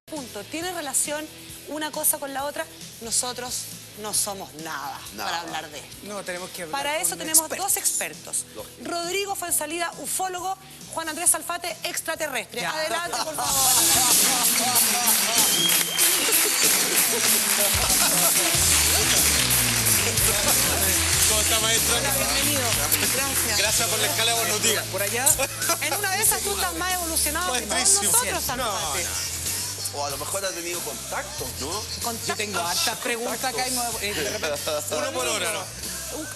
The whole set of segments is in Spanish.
punto. ¿Tiene relación una cosa con la otra? Nosotros no somos nada para hablar de esto. No, tenemos que hablar Para con eso tenemos expertos. dos expertos. Rodrigo Fuenzalida, ufólogo. Juan Andrés Alfate, extraterrestre. Ya. Adelante, por favor. ¿Cómo está, maestro? Hola, bienvenido. Gracias. Gracias por la escala de buenos días. Por allá. En una de esas tú estás más evolucionado que todos Maestrísimo. nosotros, Alfate. O a lo mejor ha tenido contactos, ¿no? Yo tengo hartas preguntas acá y de repente... Uno por hora, ¿no?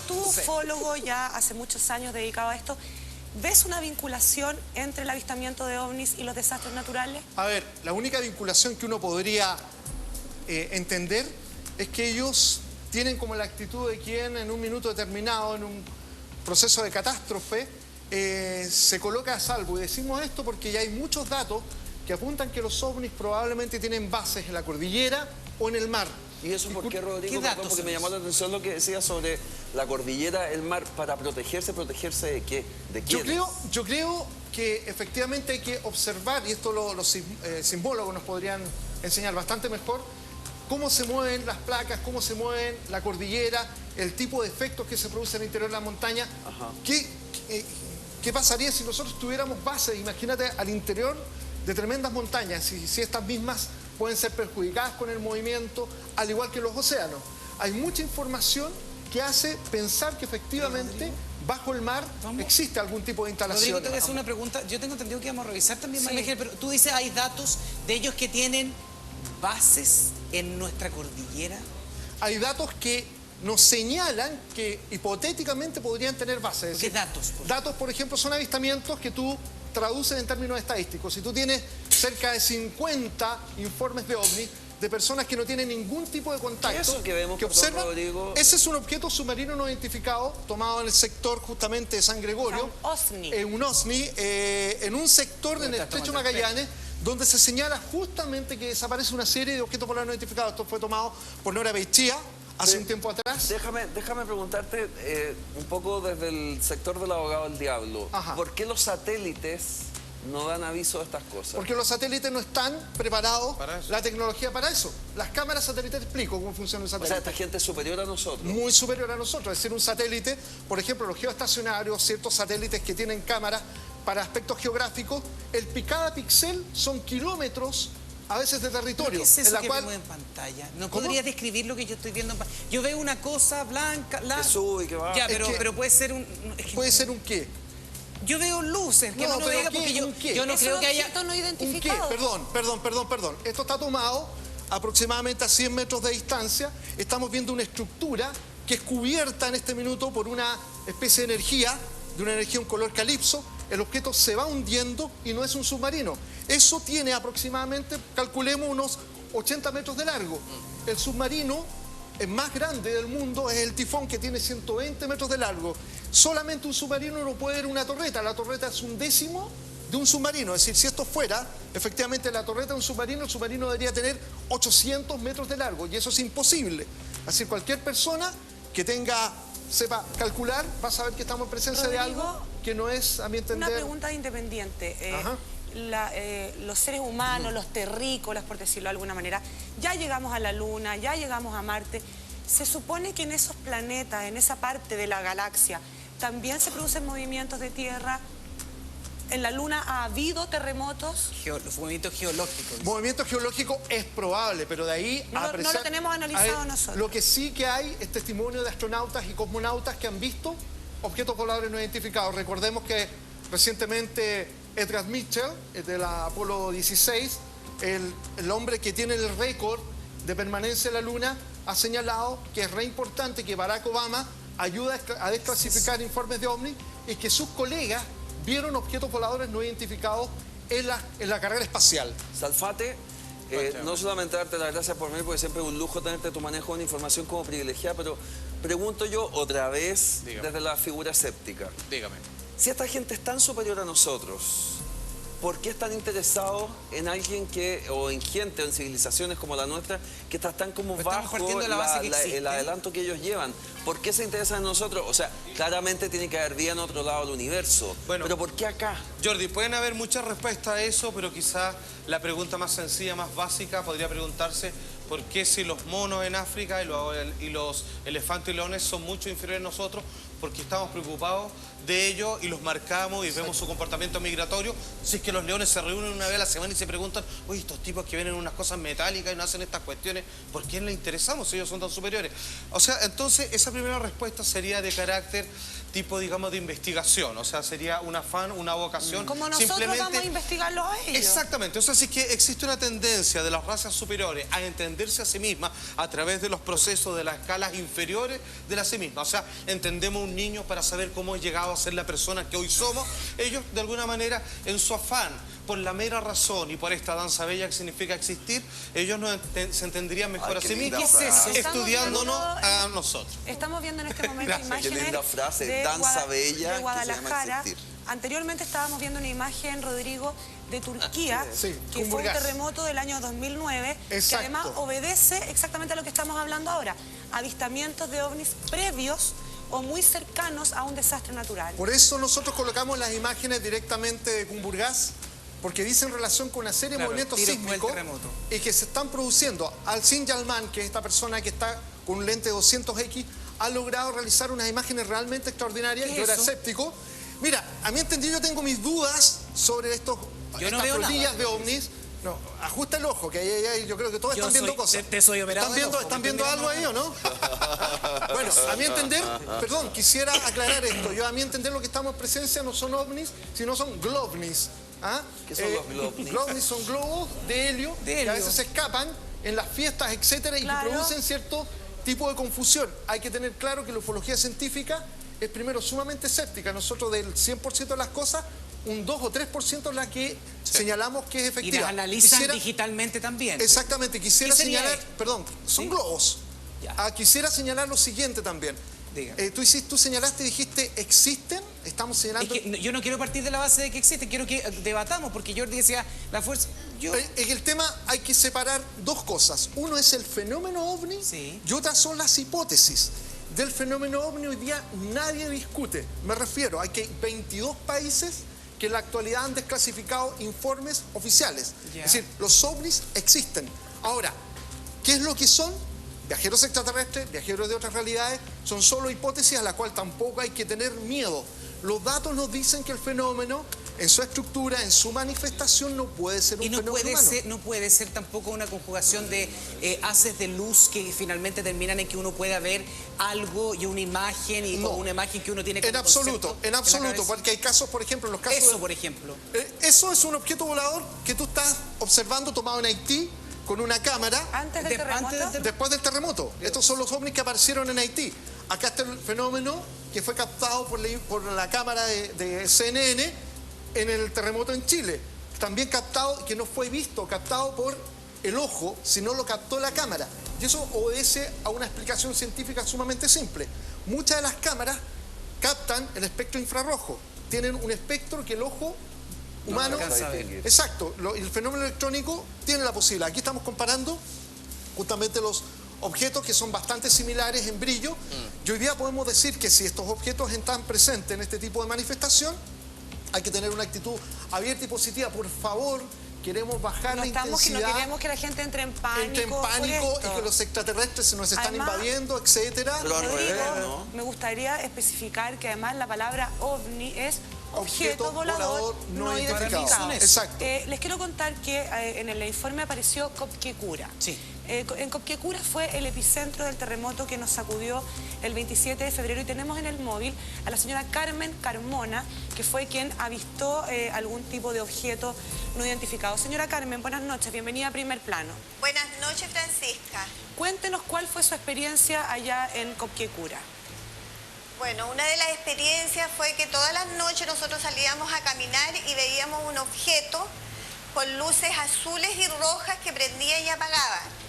Tú, ufólogo, ya hace muchos años dedicado a esto, ¿ves una vinculación entre el avistamiento de ovnis y los desastres naturales? A ver, la única vinculación que uno podría entender es que ellos tienen como la actitud de quien en un minuto determinado, en un proceso de catástrofe, se coloca a salvo. Y decimos esto porque ya hay muchos datos que apuntan que los ovnis probablemente tienen bases en la cordillera o en el mar. ¿Y eso por qué, Rodrigo? ¿Qué datos Perdón, porque son me llamó esos? la atención lo que decía sobre la cordillera, el mar, para ¿protegerse de qué? ¿De quién? Yo creo que efectivamente hay que observar, y esto los sismólogos nos podrían enseñar bastante mejor, cómo se mueven las placas, cómo se mueven la cordillera, el tipo de efectos que se producen en el interior de la montaña. ¿Qué pasaría si nosotros tuviéramos bases, imagínate, al interior de tremendas montañas, si estas mismas pueden ser perjudicadas con el movimiento, al igual que los océanos? Hay mucha información que hace pensar que efectivamente bajo el mar existe algún tipo de instalación. Rodrigo, te voy a hacer una pregunta. Yo tengo entendido que vamos a revisar también, María, pero tú dices, hay datos de ellos que tienen bases en nuestra cordillera. Hay datos que nos señalan que hipotéticamente podrían tener bases. ¿Qué datos? Datos, por ejemplo, son avistamientos que tú traduces en términos estadísticos. Si tú tienes cerca de 50 informes de ovnis, de personas que no tienen ningún tipo de contacto, ¿Eso que vemos, perdón, observan, Rodrigo? ese es un objeto submarino no identificado, tomado en el sector justamente de San Gregorio. Un OSNI. Un OSNI, en un sector en el estás estrecho tomando el Magallanes, donde se señala justamente que desaparece una serie de objetos polares no identificados. Esto fue tomado por Nora Beichía hace un tiempo atrás. Déjame preguntarte un poco desde el sector del abogado del diablo. Ajá. ¿Por qué los satélites no dan aviso de estas cosas? Porque los satélites no están preparados, Para eso. la tecnología para eso. Las cámaras satélites, explico cómo funciona un O sea, satélite. esta gente es superior a nosotros. Muy superior a nosotros. Es decir, un satélite, por ejemplo, los geoestacionarios, ciertos satélites que tienen cámaras para aspectos geográficos, cada píxel son kilómetros a veces de territorio. ¿Qué es eso en la que cual vemos en pantalla? ¿No ¿Cómo? podrías describir lo que yo estoy viendo en pantalla? Yo veo una cosa blanca, Que sube y que va. Ya, Es que pero puede ser un... es que puede ser un qué. yo veo luces, que No, no pero vea ¿qué? porque ¿Un qué? yo no Es creo un que haya... objeto no ¿Un qué? identificado. Perdón. Esto está tomado aproximadamente a 100 metros de distancia. Estamos viendo una estructura que es cubierta en este minuto por una especie de energía, un color calipso. El objeto se va hundiendo y no es un submarino. Eso tiene aproximadamente, calculemos, unos 80 metros de largo. El submarino más grande del mundo es el Tifón, que tiene 120 metros de largo. Solamente un submarino no puede ver una torreta. La torreta es un décimo de un submarino. Es decir, si esto fuera efectivamente la torreta de un submarino, el submarino debería tener 800 metros de largo. Y eso es imposible. Así, cualquier persona que sepa calcular va a saber que estamos en presencia de Rodrigo, algo que no es, a mi entender... Una pregunta independiente. Ajá. Los seres humanos, los terrícolas, por decirlo de alguna manera, ya llegamos a la Luna, ya llegamos a Marte. Se supone que en esos planetas, en esa parte de la galaxia, también se producen movimientos de tierra. ¿En la Luna ha habido terremotos? Los movimientos geológicos. Movimiento geológico es probable, pero de ahí No a lo apreciar... tenemos analizado A ver, nosotros. Lo que sí que hay es testimonio de astronautas y cosmonautas que han visto objetos voladores no identificados. Recordemos que recientemente Edgar Mitchell, de la Apolo 16, el hombre que tiene el récord de permanencia en la Luna, ha señalado que es re importante que Barack Obama ayude a desclasificar informes de ovnis y que sus colegas vieron objetos voladores no identificados en la carrera espacial. Salfate, no solamente darte las gracias por venir, porque siempre es un lujo tenerte tu manejo de una información como privilegiada, pero pregunto yo otra vez, Dígame. desde la figura escéptica. Dígame. Si esta gente es tan superior a nosotros, ¿por qué están interesados en alguien o en gente o en civilizaciones como la nuestra que está tan como Pero estamos bajo partiendo de la base que existe. el adelanto que ellos llevan? ¿Por qué se interesan en nosotros? O sea, claramente tiene que haber vida en otro lado del universo. Bueno. Pero ¿por qué acá? Jordi, pueden haber muchas respuestas a eso, pero quizás la pregunta más sencilla, más básica, podría preguntarse por qué si los monos en África y los elefantes y leones son mucho inferiores a nosotros, porque estamos preocupados de ellos y los marcamos y vemos su comportamiento migratorio. Si es que los leones se reúnen una vez a la semana y se preguntan, oye, estos tipos que vienen unas cosas metálicas y no hacen estas cuestiones, ¿por qué les interesamos si ellos son tan superiores? O sea, entonces esa primera respuesta sería de carácter tipo, digamos, de investigación. O sea, sería un afán, una vocación. Como nosotros vamos a investigarlos a ellos. Exactamente. O sea, si es que existe una tendencia de las razas superiores a entenderse a sí mismas a través de los procesos de las escalas inferiores de la sí misma. O sea, entendemos un niño para saber cómo ha llegado a ser la persona que hoy somos. Ellos, de alguna manera, en su afán, por la mera razón y por esta danza bella que significa existir, ellos se entenderían mejor a sí mismos, estudiándonos a nosotros. Estamos viendo en este momento imágenes Qué linda frase, de danza bella de Guadalajara. que se llama existir. Anteriormente estábamos viendo una imagen, Rodrigo, de Turquía, sí, que fue un Kumburgaz. terremoto del año 2009, que Exacto. además obedece exactamente a lo que estamos hablando ahora, avistamientos de ovnis previos o muy cercanos a un desastre natural. Por eso nosotros colocamos las imágenes directamente de Kumburgaz, porque dicen relación con una serie de movimientos tiro después del sísmicos terremoto. y que se están produciendo. Al-Sin Yalman, que es esta persona que está con un lente 200X, ha logrado realizar unas imágenes realmente extraordinarias. ¿Qué es Yo era eso? escéptico. Mira, a mi entendido yo tengo mis dudas sobre estas veo flotillas nada. de ovnis. No, ajusta el ojo, que ahí yo creo que todos Yo están viendo soy- cosas. te soy operado ¿Están del viendo, ojo, ¿están me viendo estoy algo ahí o no? Bueno, a mi entender, perdón, quisiera aclarar esto. Yo a mi entender lo que estamos en presencia no son ovnis, sino son glovnis. ¿Ah? ¿Qué son los glovnis? Glovnis son globos de helio, De que a helio. veces se escapan en las fiestas, etcétera, y Claro. que producen cierto tipo de confusión. Hay que tener claro que la ufología científica es primero sumamente escéptica. Nosotros del 100% de las cosas, un 2 o 3% es la que señalamos que es Y efectiva. las analizan Quisiera- digitalmente también. Exactamente, quisiera ¿Qué sería señalar, esto? perdón, son ¿Sí? globos. Ya. Quisiera señalar lo siguiente también. Diga. Tú señalaste y dijiste, ¿existen? Estamos Es señalando... que yo no quiero partir de la base de que existe, quiero que debatamos, porque Jordi decía, la fuerza... Yo... En el tema hay que separar dos cosas. Uno es el fenómeno ovni Sí. y otras son las hipótesis. Del fenómeno ovni hoy día nadie discute. Me refiero a que hay 22 países que en la actualidad han desclasificado informes oficiales. Ya. Es decir, los ovnis existen. Ahora, ¿qué es lo que son? Viajeros extraterrestres, viajeros de otras realidades, son solo hipótesis a la cual tampoco hay que tener miedo. Los datos nos dicen que el fenómeno, en su estructura, en su manifestación, no puede ser un Y no fenómeno puede, humano. no puede ser tampoco una conjugación de haces de luz que finalmente terminan en que uno pueda ver algo y una imagen y No. o una imagen que uno tiene como En absoluto, concepto en la absoluto, cabeza. porque hay casos, por ejemplo, los casos... Eso, por ejemplo. Eso es un objeto volador que tú estás observando tomado en Haití con una cámara Antes del De- terremoto. antes del ter- después del terremoto. Estos son los ovnis que aparecieron en Haití. Acá está el fenómeno que fue captado por la cámara de CNN en el terremoto en Chile. También captado, que no fue visto, captado por el ojo, sino lo captó la cámara. Y eso obedece a una explicación científica sumamente simple. Muchas de las cámaras captan el espectro infrarrojo. Tienen un espectro que el ojo humano... alcanza a ver. Exacto. El fenómeno electrónico tiene la posibilidad. Aquí estamos comparando justamente los objetos que son bastante similares en brillo. Y hoy día podemos decir que si estos objetos están presentes en este tipo de manifestación, hay que tener una actitud abierta y positiva. Por favor, queremos bajar la No intensidad, queremos que la gente entre en pánico. entre en por pánico y esto. que los extraterrestres se nos están Además, invadiendo, etcétera. Pero al Rodrigo, revés, ¿no? me gustaría especificar que además la palabra ovni es objeto volador no identificado. Para mí son eso. Exacto. Les quiero contar que en el informe apareció Copquecura. Sí. En Copquecura fue el epicentro del terremoto que nos sacudió el 27 de febrero y tenemos en el móvil a la señora Carmen Carmona, que fue quien avistó algún tipo de objeto no identificado. Señora Carmen, buenas noches, bienvenida a Primer Plano. Buenas noches, Francisca. Cuéntenos cuál fue su experiencia allá en Copquecura. Bueno, una de las experiencias fue que todas las noches nosotros salíamos a caminar y veíamos un objeto con luces azules y rojas que prendían y apagaban.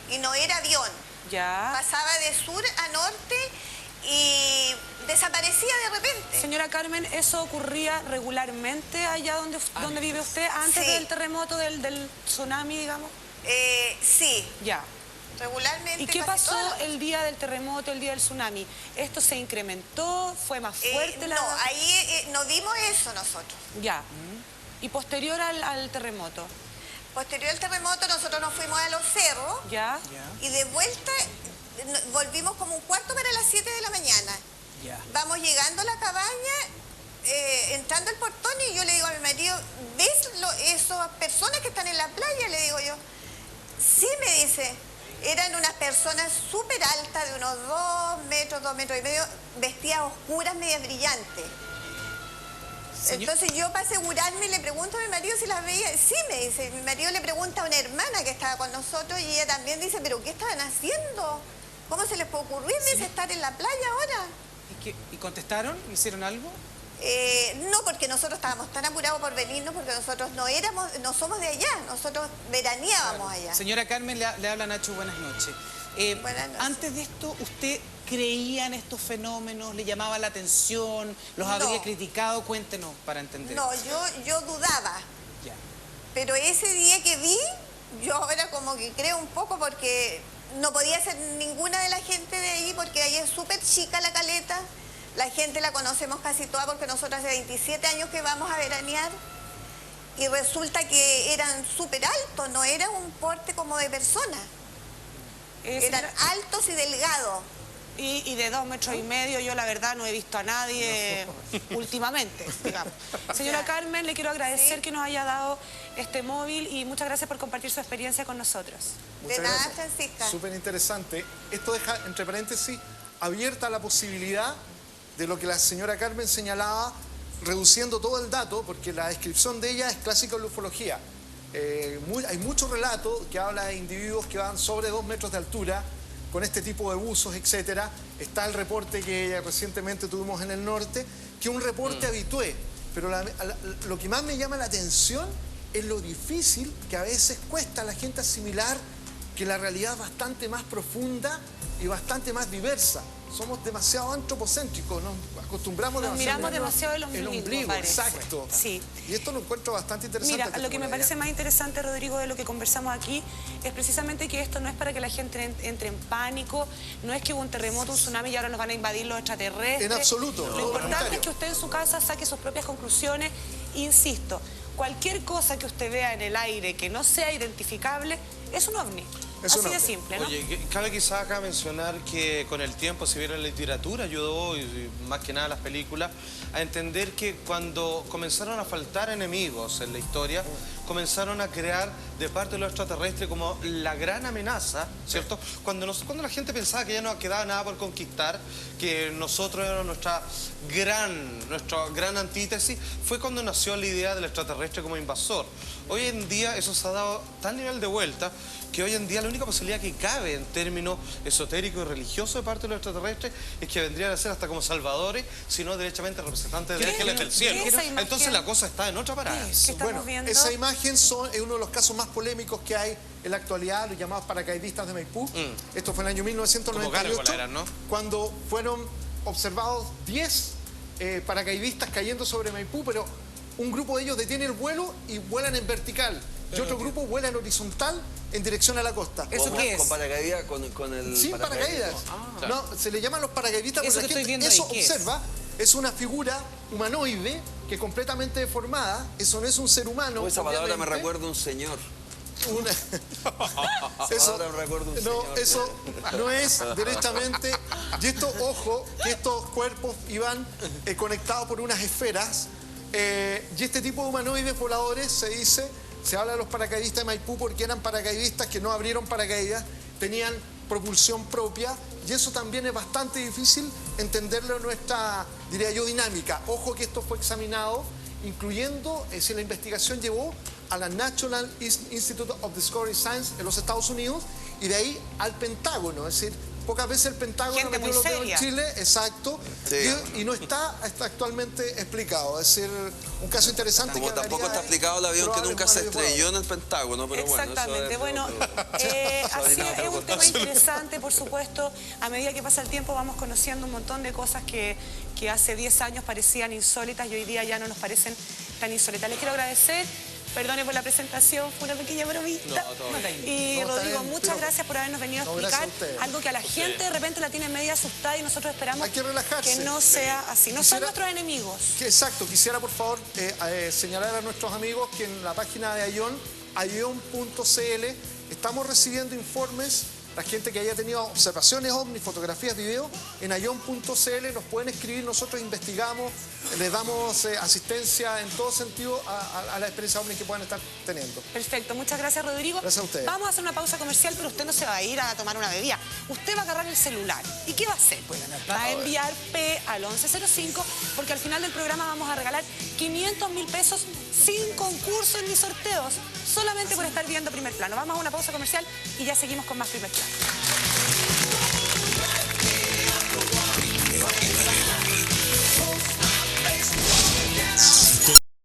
Y no era avión. Ya. Pasaba de sur a norte y desaparecía de repente. Señora Carmen, ¿eso ocurría regularmente allá donde vive usted, antes Sí. del terremoto, del tsunami, digamos? Sí, Ya. regularmente. ¿Y qué casi pasó todas las- el día del terremoto, el día del tsunami? ¿Esto se incrementó? ¿Fue más fuerte? No, ahí no vimos eso nosotros. Ya. Y posterior al terremoto, Posterior al terremoto nosotros nos fuimos a los cerros ¿ya? y de vuelta volvimos como un cuarto para las 7 de la mañana. Ya. Vamos llegando a la cabaña, entrando al portón y yo le digo a mi marido, ¿ves esas personas que están en la playa? Le digo yo. Sí, me dice. Eran unas personas súper altas, de unos 2 metros, 2 metros y medio, vestidas oscuras, medias brillantes. Entonces yo para asegurarme le pregunto a mi marido si las veía. Sí, me dice. Mi marido le pregunta a una hermana que estaba con nosotros y ella también dice, ¿pero qué estaban haciendo? ¿Cómo se les puede ocurrir, dice, estar en la playa ahora? ¿Y contestaron? ¿Hicieron algo? No, porque nosotros estábamos tan apurados por venirnos, porque nosotros no somos de allá, nosotros veraneábamos allá. Señora Carmen, le habla Nacho, buenas noches. Buenas noches. Antes de esto, ¿usted creía en estos fenómenos? ¿Le llamaba la atención? ¿Los habría criticado? Cuéntenos para entender. No, yo dudaba, Ya. pero ese día que vi, yo ahora como que creo un poco porque no podía ser ninguna de la gente de ahí, porque ahí es súper chica la caleta. La gente la conocemos casi toda porque nosotros hace 27 años que vamos a veranear y resulta que eran súper altos, no era un porte como de personas. Eran altos y delgados. Y de 2 metros y medio, yo la verdad no he visto a nadie últimamente, digamos. Señora Carmen, le quiero agradecer que nos haya dado este móvil y muchas gracias por compartir su experiencia con nosotros. De nada, Francisca. Súper interesante. Esto deja, entre paréntesis, abierta la posibilidad de lo que la señora Carmen señalaba, reduciendo todo el dato, porque la descripción de ella es clásica en la ufología. Hay muchos relatos que hablan de individuos que van sobre 2 metros de altura, con este tipo de buzos, etcétera. Está el reporte que recientemente tuvimos en el norte, que es un reporte habitué. Pero lo que más me llama la atención es lo difícil que a veces cuesta a la gente asimilar que la realidad es bastante más profunda y bastante más diversa. Somos demasiado antropocéntricos, nos acostumbramos Nos miramos demasiado el ombligo, parece. Exacto. Sí. Y esto lo encuentro bastante interesante. Mira, lo que me parece más interesante, Rodrigo, de lo que conversamos aquí, es precisamente que esto no es para que la gente entre en pánico, no es que hubo un terremoto, un tsunami y ahora nos van a invadir los extraterrestres. En absoluto. Lo importante es que usted en su casa saque sus propias conclusiones. Insisto, cualquier cosa que usted vea en el aire que no sea identificable es un ovni. Así de simple, ¿no? Oye, cabe quizás acá mencionar que con el tiempo, si bien la literatura ayudó, y más que nada las películas, a entender que cuando comenzaron a faltar enemigos en la historia, comenzaron a crear de parte de los extraterrestres como la gran amenaza, ¿cierto? Cuando la gente pensaba que ya no quedaba nada por conquistar, que nosotros éramos nuestra gran antítesis, fue cuando nació la idea del extraterrestre como invasor. Hoy en día eso se ha dado tal nivel de vuelta que hoy en día la única posibilidad que cabe en términos esotéricos y religiosos de parte de los extraterrestres es que vendrían a ser hasta como salvadores, sino derechamente representantes de ángeles del cielo. Entonces la cosa está en otra parada. Bueno, esa imagen es uno de los casos más polémicos que hay en la actualidad, los llamados paracaidistas de Maipú. Esto fue en el año 1998, ¿no? cuando fueron observados 10 paracaidistas cayendo sobre Maipú, pero un grupo de ellos detiene el vuelo y vuelan en vertical. Y otro grupo vuela en horizontal en dirección a la costa. ¿Eso qué es? ¿Con paracaídas? ¿Con el Sin paracaídas. No, se le llaman los paracaidistas Eso porque que la estoy gente viendo ahí, eso ¿qué es? observa. Es una figura humanoide que completamente deformada. Eso no es un ser humano. Esa palabra me obviamente. recuerda a un señor. Eso, Ahora recuerdo un no, señor. eso no es directamente. Y esto, ojo, que estos cuerpos iban conectados por unas esferas. Y este tipo de humanoides voladores se habla de los paracaidistas de Maipú porque eran paracaidistas que no abrieron paracaídas, tenían propulsión propia, y eso también es bastante difícil entenderlo en nuestra, diría yo, dinámica. Ojo que esto fue examinado, incluyendo, si la investigación llevó a la National Institute of Discovery Science en los Estados Unidos, y de ahí al Pentágono, es decir, pocas veces el Pentágono Gente metió muy los dedos en seria. Chile, exacto, Sí. y no está actualmente explicado. Es decir, un caso interesante Como que tampoco hablaría está explicado el avión que probable nunca se humanoide estrelló en el Pentágono, pero Exactamente, bueno. así es un tema interesante, por supuesto. A medida que pasa el tiempo vamos conociendo un montón de cosas que hace 10 años parecían insólitas y hoy día ya no nos parecen tan insólitas. Les quiero agradecer. Perdone por la presentación, fue una pequeña bromita. Y No, está Rodrigo, bien, muchas pero- gracias por habernos venido a No, gracias explicar a ustedes. algo que a la gente de repente la tiene media asustada y nosotros esperamos Hay que relajarse. que no sea así. No son Quisiera- nuestros enemigos. Exacto, quisiera por favor señalar a nuestros amigos que en la página de aion.cl estamos recibiendo informes. La gente que haya tenido observaciones ovni, fotografías, videos, en aion.cl nos pueden escribir, nosotros investigamos, les damos asistencia en todo sentido a la experiencia ovni que puedan estar teniendo. Perfecto, muchas gracias Rodrigo. Gracias a ustedes. Vamos a hacer una pausa comercial, pero usted no se va a ir a tomar una bebida. Usted va a agarrar el celular. ¿Y qué va a hacer? Va a enviar P al 1105, porque al final del programa vamos a regalar 500.000 pesos sin concursos ni sorteos, solamente por estar viendo Primer Plano. Vamos a una pausa comercial y ya seguimos con más Primer Plano.